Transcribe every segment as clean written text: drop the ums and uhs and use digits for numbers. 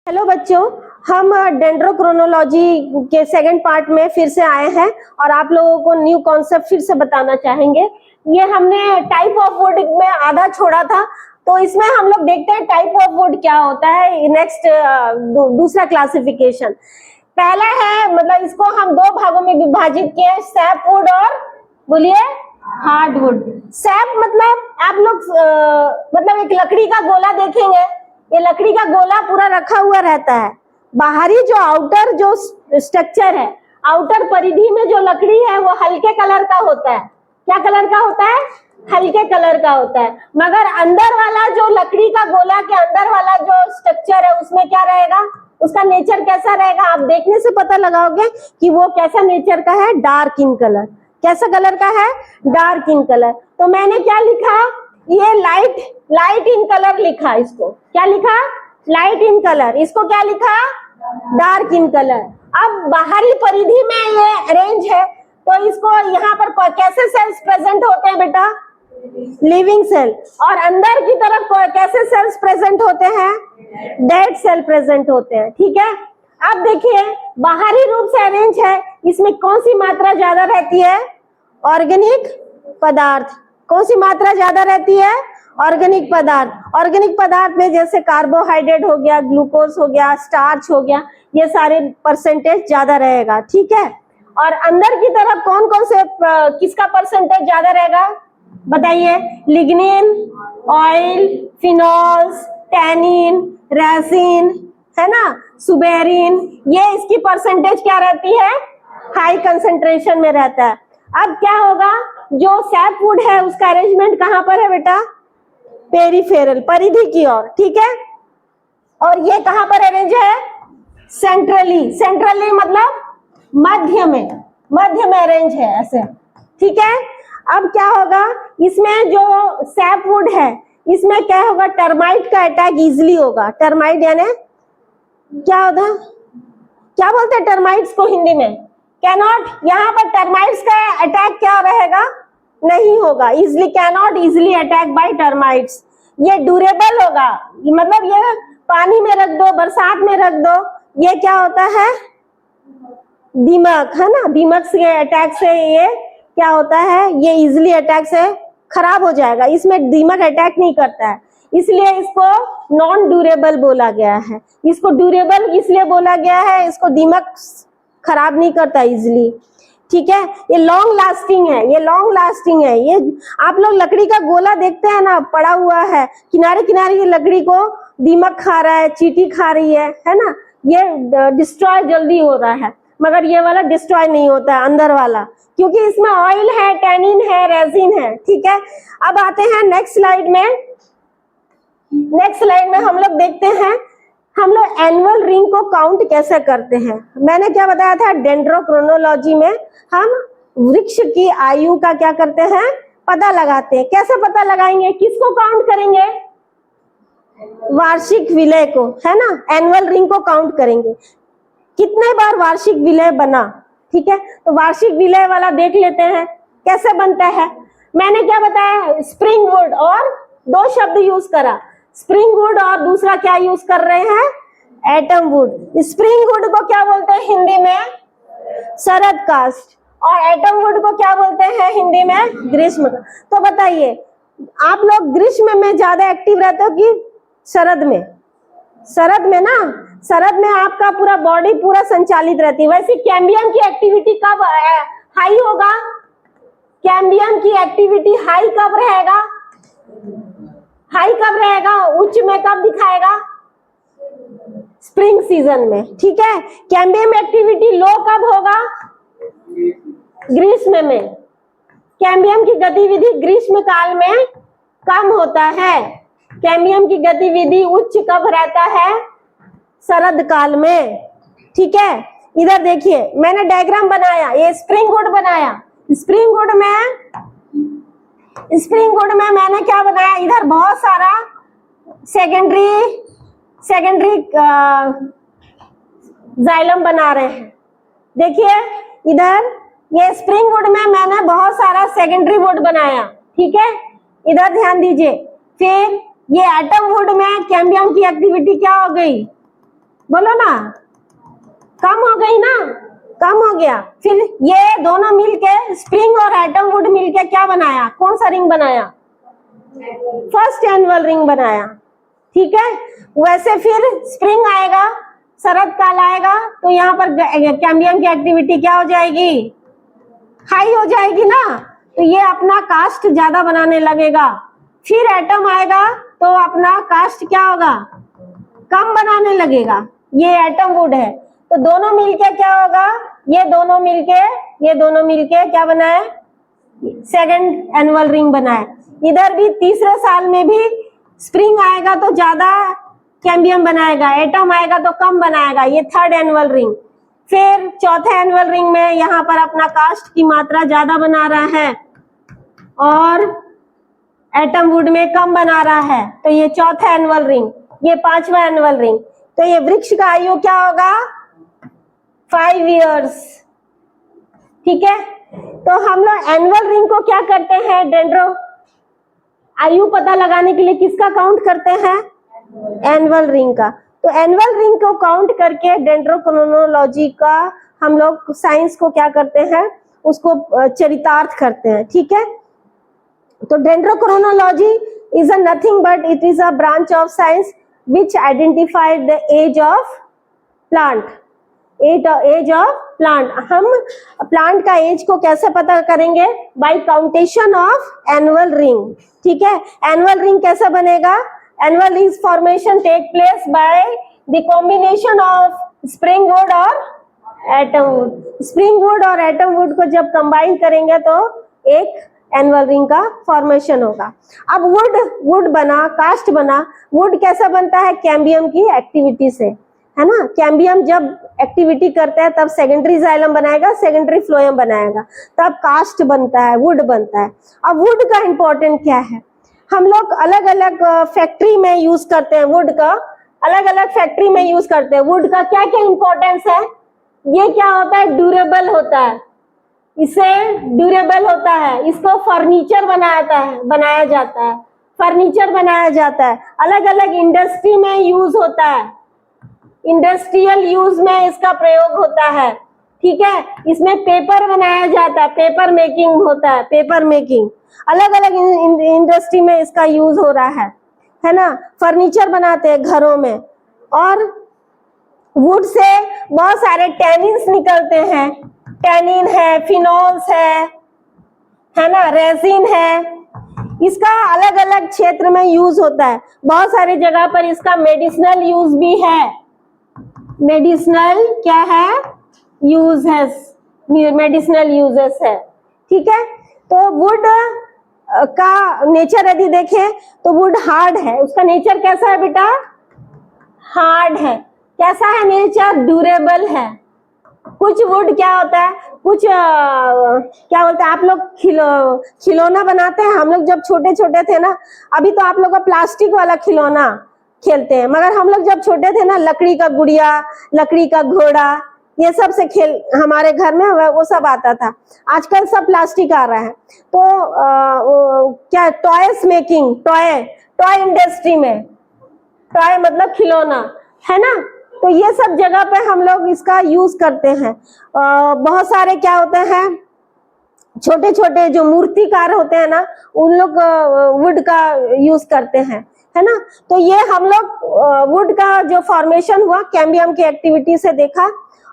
Hello बच्चों, हम dendrochronology के सेकंड पार्ट में फिर से आए हैं और आप लोगों को न्यू कॉन्सेप्ट फिर से बताना चाहेंगे। ये हमने टाइप ऑफ वुड में आधा छोड़ा था, तो इसमें हम लोग देखते हैं टाइप ऑफ वुड क्या होता है। नेक्स्ट दूसरा क्लासिफिकेशन पहला है, मतलब इसको हम दो भागों में विभाजित किए हैं, सैप वुड और बोलिए हार्डवुड। सैप मतलब आप लोग मतलब एक लकड़ी का गोला देखेंगे, ये लकड़ी का गोला पूरा रखा हुआ रहता है। बाहरी जो आउटर जो स्ट्रक्चर है, आउटर परिधि में जो लकड़ी है वो हल्के कलर का होता है। क्या कलर का होता है? हल्के कलर का होता है। मगर अंदर वाला जो लकड़ी का गोला के अंदर वाला जो स्ट्रक्चर है उसमें क्या रहेगा, उसका नेचर कैसा रहेगा? आप देखने से पता लगाओगे कि वो कैसा नेचर का है, डार्क इन कलर। कैसा कलर का है? Dark in colour. तो मैंने क्या लिखा, ये लाइट इन कलर लिखा। इसको क्या लिखा? Light in colour. इसको क्या लिखा? Dark in colour. अब बाहरी परिधि में ये अरेंज है, तो इसको यहाँ पर कैसे सेल्स प्रेजेंट होते हैं बेटा? Living cell. और अंदर की तरफ कैसे सेल्स प्रेजेंट होते हैं? डेड सेल प्रेजेंट होते हैं। ठीक है, अब देखिए बाहरी रूप से अरेंज है, इसमें कौन सी मात्रा ज्यादा रहती है? ऑर्गेनिक पदार्थ। कौन सी मात्रा ज्यादा रहती है? ऑर्गेनिक पदार्थ। ऑर्गेनिक पदार्थ में जैसे कार्बोहाइड्रेट हो गया, ग्लूकोज हो गया, स्टार्च हो गया, ये सारे परसेंटेज ज्यादा रहेगा। ठीक है, और अंदर की तरफ कौन कौन से किसका परसेंटेज ज्यादा रहेगा बताइए? Lignin, oil, phenols, tannin, resin, है ना, सुबेरिन, ये इसकी परसेंटेज क्या रहती है? हाई कंसेंट्रेशन में रहता है। अब क्या होगा, जो सैप वुड है उसका अरेंजमेंट कहां पर है बेटा? पेरिफेरल, परिधि की ओर। ठीक है, और ये कहां पर अरेंज है? सेंट्रली। सेंट्रली मतलब मध्य में अरेंज है ऐसे। ठीक है, अब क्या होगा, इसमें जो सैप वुड है इसमें क्या होगा, टर्माइट का अटैक इजिली होगा। टर्माइट यानी क्या होता है, क्या बोलते हैं टर्माइट्स को हिंदी में? कैनॉट। यहाँ पर टर्माइट्स का अटैक क्या रहेगा? नहीं होगा। Easily, cannot easily attack by termites. ये ड्यूरेबल होगा, मतलब ये पानी में रख दो, बरसात में रख दो, ये क्या होता है? दीमक, है ना, दीमक से अटैक से ये क्या होता है, ये इजिली अटैक से खराब हो जाएगा। इसमें दीमक अटैक नहीं करता है, इसलिए इसको नॉन ड्यूरेबल बोला गया है। इसको ड्यूरेबल इसलिए बोला गया है, इसको दीमक खराब नहीं करता इजिली। ठीक है, ये लॉन्ग लास्टिंग है, ये लॉन्ग लास्टिंग है। ये आप लोग लकड़ी का गोला देखते हैं ना, पड़ा हुआ है किनारे किनारे, ये लकड़ी को दीमक खा रहा है, चींटी खा रही है ना, ये डिस्ट्रॉय जल्दी हो रहा है। मगर ये वाला डिस्ट्रॉय नहीं होता है, अंदर वाला, क्योंकि इसमें ऑयल है, टैनिन है, रेजिन है। ठीक है, अब आते हैं नेक्स्ट स्लाइड में। नेक्स्ट स्लाइड में हम लोग देखते हैं हम लोग एनुअल रिंग को काउंट कैसे करते हैं। मैंने क्या बताया था, डेंड्रोक्रोनोलॉजी में हम वृक्ष की आयु का क्या करते हैं, पता लगाते हैं। कैसे पता लगाएंगे, किसको काउंट करेंगे? वार्षिक विलय को, है ना, एनुअल रिंग को काउंट करेंगे, कितने बार वार्षिक विलय बना। ठीक है, तो वार्षिक विलय वाला देख लेते हैं कैसे बनता है। मैंने क्या बताया, स्प्रिंग वुड, और दो शब्द यूज करा, स्प्रिंग वुड और दूसरा क्या यूज कर रहे हैं? Atom wood. स्प्रिंग वुड को क्या बोलते हैं हिंदी में? शरद काष्ठ। और एटम वुड को क्या बोलते हैं हिंदी में? ग्रीष्म। तो बताइए, आप लोग ग्रीष्म में ज्यादा एक्टिव रहते हो कि शरद में? शरद में ना, शरद में आपका पूरा बॉडी पूरा संचालित रहती है। वैसे कैम्बियम की एक्टिविटी कब हाई होगा? कैम्बियम की एक्टिविटी हाई कब रहेगा? हाई कब रहेगा, उच्च में कब दिखाएगा? स्प्रिंग सीजन में। ठीक है, कैम्बियम एक्टिविटी लो कब होगा? ग्रीष्म में। कैम्बियम की गतिविधि ग्रीष्म काल में कम होता है। कैम्बियम की गतिविधि उच्च कब रहता है? शरद काल में। ठीक है, इधर देखिए मैंने डायग्राम बनाया, ये स्प्रिंग वुड बनाया। स्प्रिंग वुड में मैंने क्या बनाया, इधर बहुत सारा सेकेंडरी जाइलम बना रहे हैं। देखिए इधर ये स्प्रिंग वुड में मैंने बहुत सारा सेकेंडरी वुड बनाया। ठीक है, इधर ध्यान दीजिए। फिर ये एटम वुड में कैम्बियम की एक्टिविटी क्या हो गई? बोलो ना, कम हो गई ना, कम हो गया। फिर ये दोनों मिलके स्प्रिंग और एटम वुड मिलके क्या बनाया, कौन सा रिंग बनाया, फर्स्ट एनुअल रिंग बनाया। ठीक है, वैसे फिर स्प्रिंग आएगा, शरद काल आएगा, तो यहाँ पर कैम्बियम की एक्टिविटी क्या हो जाएगी, हाई हो जाएगी ना, तो ये अपना कास्ट ज्यादा बनाने लगेगा। फिर एटम आएगा तो अपना कास्ट क्या होगा, कम बनाने लगेगा। ये एटम वुड है, तो दोनों मिलके क्या होगा, ये दोनों मिलके क्या बनाए, सेकंड एनुअल रिंग बनाए। इधर भी तीसरे साल में भी स्प्रिंग आएगा तो ज्यादा कैम्बियम बनाएगा, एटम आएगा तो कम बनाएगा, ये थर्ड एनुअल रिंग। फिर चौथे एनुअल रिंग में यहाँ पर अपना कास्ट की मात्रा ज्यादा बना रहा है और एटम वुड में कम बना रहा है, तो ये चौथा एनुअल रिंग, ये पांचवा एनुअल रिंग। तो ये वृक्ष का आयु क्या होगा, 5 इयर्स। ठीक है, तो हम लोग एनुअल रिंग को क्या करते हैं, डेंड्रो आयु पता लगाने के लिए किसका काउंट करते हैं, एनुअल रिंग का। तो एनुअल रिंग को काउंट करके डेंड्रोक्रोनोलॉजी का हम लोग साइंस को क्या करते हैं, उसको चरितार्थ करते हैं। ठीक है, तो dendrochronology is a nothing but it is a branch of science which identified the age of plant, age of plant। हम प्लांट का एज को कैसे पता करेंगे, by countation of annual ring. ठीक है, एनुअल रिंग कैसे बनेगा, annual ring formation take place by the combination of spring wood और एटम वुड। स्प्रिंग वुड और एटम वुड को जब कंबाइन करेंगे तो एक एनुअल रिंग का फॉर्मेशन होगा। अब वुड बना, कास्ट बना। वुड कैसा बनता है, कैम्बियम की एक्टिविटी से, है ना। कैम्बियम जब एक्टिविटी करता है तब सेकेंडरी जाइलम बनाएगा, सेकेंडरी फ्लोएम बनाएगा, तब कास्ट बनता है, वुड बनता है। अब वुड का इंपॉर्टेंट क्या है, हम लोग अलग अलग फैक्ट्री में यूज करते हैं वुड का, अलग अलग फैक्ट्री में यूज करते हैं वुड का। क्या क्या इंपॉर्टेंस है, ये क्या होता है, ड्यूरेबल होता है, इसे ड्यूरेबल होता है, इसको फर्नीचर बनाया जाता है, फर्नीचर बनाया जाता है। अलग अलग इंडस्ट्री में यूज होता है, इंडस्ट्रियल यूज में इसका प्रयोग होता है। ठीक है, इसमें पेपर बनाया जाता है, पेपर मेकिंग होता है, पेपर मेकिंग अलग अलग इंडस्ट्री में इसका यूज हो रहा है ना। फर्नीचर बनाते हैं घरों में, और वुड से बहुत सारे टैनिन्स निकलते हैं, टैनिन है, फिनोल्स है ना, रेजिन है। इसका अलग अलग क्षेत्र में यूज होता है, बहुत सारी जगह पर इसका मेडिसिनल यूज भी है, मेडिसिनल क्या है, यूज है, मेडिसिनल यूजेस है। ठीक है, तो वुड का नेचर यदि देखें तो वुड हार्ड है, उसका नेचर कैसा है बेटा, हार्ड है। कैसा है नेचर, ड्यूरेबल है। कुछ वुड क्या होता है, कुछ क्या बोलते हैं आप लोग, खिलौना बनाते हैं। हम लोग जब छोटे छोटे थे ना, अभी तो आप लोग का प्लास्टिक वाला खिलौना खेलते हैं, मगर हम लोग जब छोटे थे ना, लकड़ी का गुड़िया, लकड़ी का घोड़ा, ये सब से खेल हमारे घर में वो सब आता था। आजकल सब प्लास्टिक आ रहा है। तो क्या टॉयस मेकिंग, टॉय इंडस्ट्री में, टॉय मतलब खिलौना, है ना। तो ये सब जगह पे हम लोग इसका यूज करते हैं। बहुत सारे क्या होते हैं, छोटे छोटे जो मूर्तिकार होते हैं ना, उन लोग वुड का यूज करते हैं, है ना। तो ये हम लोग वुड का जो फॉर्मेशन हुआ कैम्बियम की एक्टिविटी से देखा,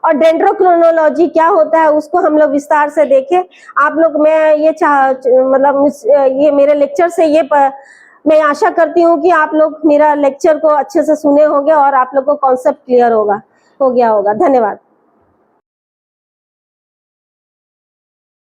और डेंड्रोक्रोनोलॉजी क्या होता है उसको हम लोग विस्तार से देखे। आप लोग, मैं ये मतलब ये मेरे लेक्चर से मैं आशा करती हूँ कि आप लोग मेरा लेक्चर को अच्छे से सुने होंगे और आप लोग को कॉन्सेप्ट क्लियर हो गया होगा। धन्यवाद।